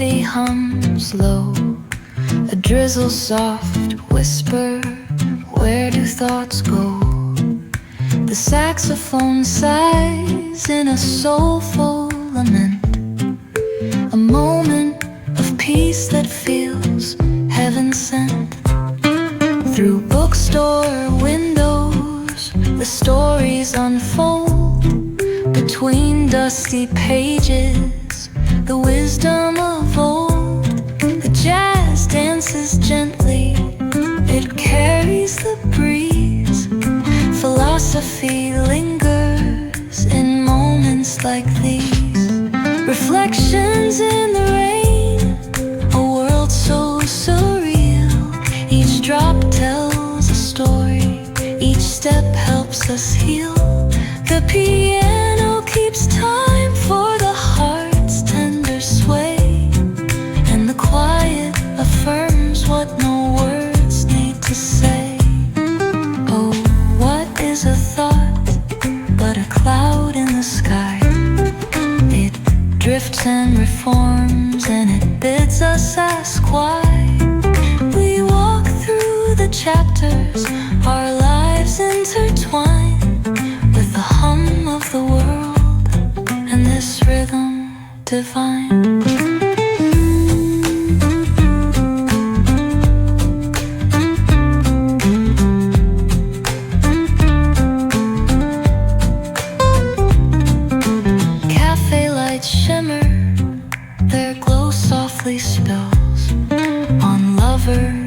coffee hums low, a drizzle soft whisper, where do thoughts go? The saxophone sighs in a soulful lament, a moment of peace that feels heaven sent. Through bookstore windows, the stories unfold. Between dusty pages, the wisdom of old. The jazz dances gently, it carries the breeze. Philosophy lingers in moments like these. Reflections in the rain, a world so surreal. Each drop tells a story, each step helps us heal. The piano keeps time for the heart's tender sway, and the quiet affirms what no words need to say. Oh, what is a thought but a cloud in the sky? It drifts and reforms, and it bids us ask why. We walk through the chapters, our lives intertwine with the hum of the world and this rhythm divine. Cafe lights shimmer, their glow softly spills on lovers